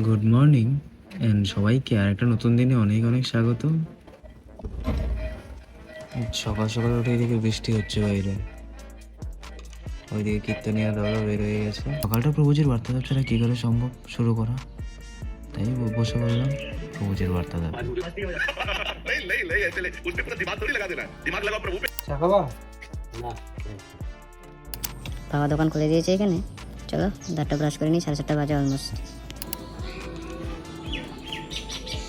Good morning and সবাইকে আর একটা নতুন দিনে অনেক অনেক স্বাগত। সকাল সকাল উঠে এদিকে বৃষ্টি হচ্ছে বাইরে, ওইদিকে কীর্তনিয়া দাদা বের হয়ে গেছে। সকালটা প্রভুজির বার্তা দাব ছাড়া কী করে সম্ভব শুরু করা, তাই বসে বললাম প্রভুজির বার্তা দাব। বাবা দোকান খুলে দিয়েছে এখানে। চলো দাঁতটা ব্রাশ করে নিই, 7:30 বাজে অলমোস্ট।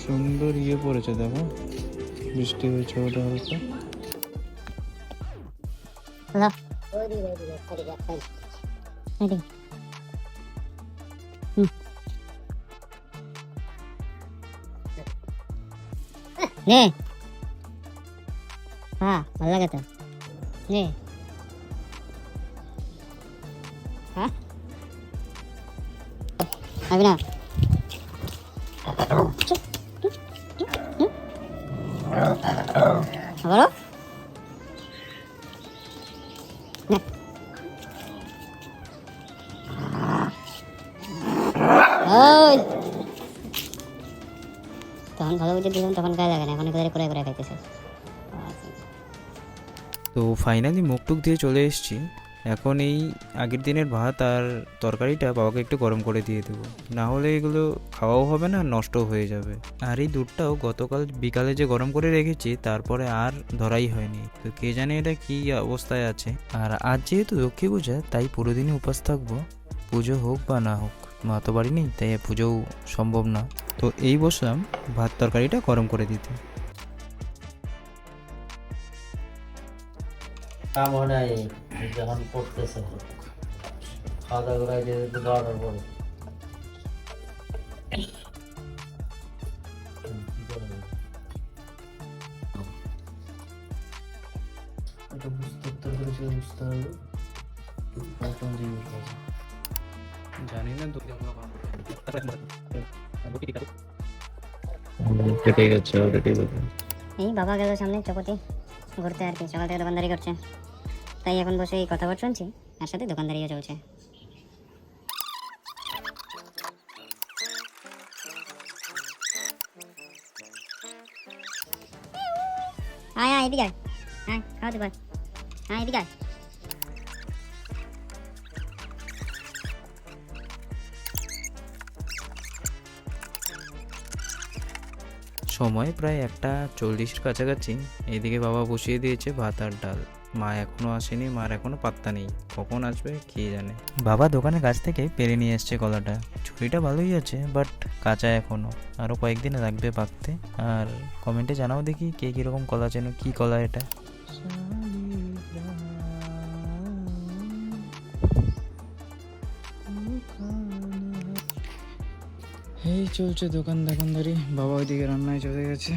সুন্দর পড়েছে দেখো, বৃষ্টি হয়েছে ওটা হালকা। নে হ্যাঁ ভালো লাগে তো, নে হ্যাঁ আবি না। আবারও নে। ওই তখন ভালো বুঝে দিলাম, তখন গায়ে লাগে না, এখন করে করে করে খাইতেছে। তো ফাইনালি মুখ টুক দিয়ে চলে এসেছি। এখন এই আগের দিনের ভাত আর তরকারিটা বাবাকে একটু গরম করে দিয়ে দেবো, না হলে এগুলো খাওয়াও হবে না, নষ্টও হয়ে যাবে। আর এই দুধটাও গতকাল বিকালে যে গরম করে রেখেছি তারপরে আর ধরাই হয়নি, তো কে জানে এটা কি অবস্থায় আছে। আর আজ যেহেতু লক্ষ্মী পূজা তাই পুরো দিনই উপোস থাকবো, পুজো হোক বা না হোক। মা তো বাড়ি নেই, তাই পুজোও সম্ভব না। তো এই বসলাম ভাত তরকারিটা গরম করে দিতে। কাম হয় নাই যখন পড়তেছে, খাওয়া দাওয়া করে দিয়ে দরকার পড়ে। এটা বুঝতে করেছে, বুঝতে হবে জানি না তো কেটে গেছে অলরেডি। এই বাবা গেল সামনে চকতি ঘুরতে আর কি, সকাল থেকে দোকানদারি করছে, তাই এখন বসে এই কথাবার্তা শুনছি, আর সাথে দোকানদারিও চলছে। আয় আয় এদিকে আয়, আয় খাওয়াতে পার, আয় এদিকে আয়। সময় প্রায় 1:40 কাছাকাছি। এদিকে বাবা বসিয়ে দিয়েছে ভাত আর ডাল। মা এখনো আসেনি, মার এখনো পাত্তা নেই, কখন আসবে কে জানে। বাবা দোকানের কাছ থেকে পেরে নিয়ে এসছে কলাটা। ছুরিটা ভালোই আছে, বাট কাঁচা এখনো, আরও কয়েকদিন লাগবে পাকতে। আর কমেন্টে জানাও দেখি কে কীরকম কলা চেনো, কী কলা এটা। এই চলছে দোকানদারি। বাবা ওইদিকে রান্নায় চলে গেছে।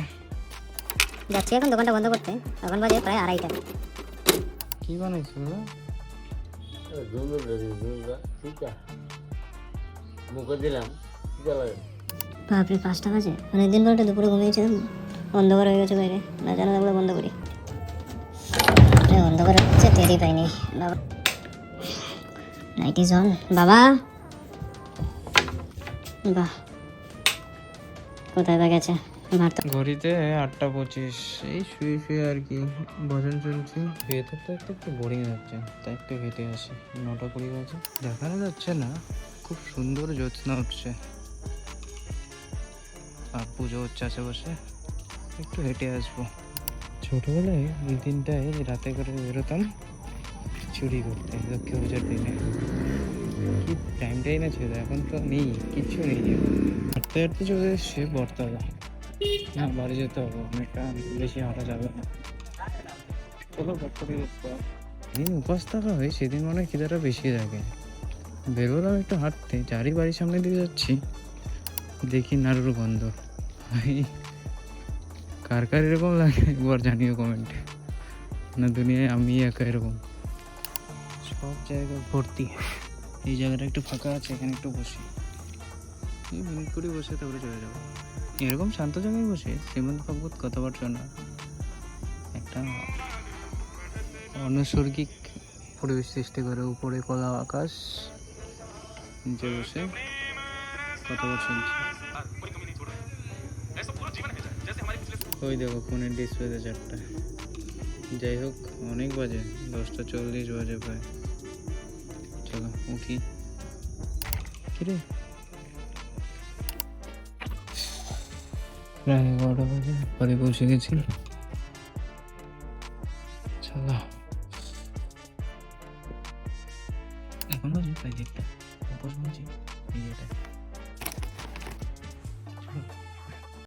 যাচ্ছি এখন দোকানটা বন্ধ করতে, এখন বাজে প্রায় 2:30টা। কি বানাইছিল? মুখে দিলাম বাপরে 5টা বাজে, অনেকদিন পরে দুপুরে ঘুমিয়েছিলাম, অন্ধকার হয়ে গেছে বাইরে, না জানা লাগলে বন্ধ করি। অন্ধকার হচ্ছে টেরই পাইনি। বাবা লাইট ইজ অন। বাবা বাহ, কোথায় বা গেছে? ঘড়িতে 8:25। এই শুয়ে আর কি ভজন শুনছি। শুয়ে থাকতে থাকতে একটু বোরিং লাগছে, তাই একটু হেঁটে আসি। 9:20 বাজে, দেখানো যাচ্ছে না, খুব সুন্দর জ্যোৎস্না উঠছে আর পুজো হচ্ছে আশেপাশে। একটু হেঁটে আসবো। ছোটবেলায় এই দিনটায় রাতে করে বেরোতাম চুরি করতে, লক্ষ্মী পূজার দিনে। কি টাইমটাই না ছিল, এখন তো নেই, কিচ্ছু নেই। হাঁটতে হাঁটতে চলে এসছে বটতলা। না, বাড়ি যেতে হবে, অনেকটা বেশি হাঁটা যাবে না। চলো যেদিন উপাস থাকা হয় সেদিন মনে হয় খিদাটা বেশি লাগে। বেরোলাম একটু হাঁটতে, যারই বাড়ির সামনে দিয়ে যাচ্ছি দেখি নাড়ুর গন্ধ। কার কার এরকম লাগে একবার জানিও কমেন্টে, না দুনিয়ায় আমি একা এরকম। সব জায়গায় ভর্তি। এই জায়গাটা একটু ফাঁকা আছে, এখানে একটু বসি, এই মিনিট করে বসে তারপরে চলে যাবো। এরকম শান্ত জায়গায় বসে শ্রীমন্ত ভাগবত কথাবার্তা না, একটা অনৈসর্গিক পরিবেশ সৃষ্টি করে। উপরে খোলা আকাশ, নিচে বসে কথা শুনছি। ওই দেখো ফোনের ডিসপ্লেতে 4টা। যাই হোক, অনেক বাজে, 10:40 বাজে প্রায়। চলো উঠি। কিরে প্রায় 11টা বাজে, বাড়ি পৌঁছে গেছি। চলো, এখন বাজে প্রায় 1টা। অপর শুনছি এই যেটা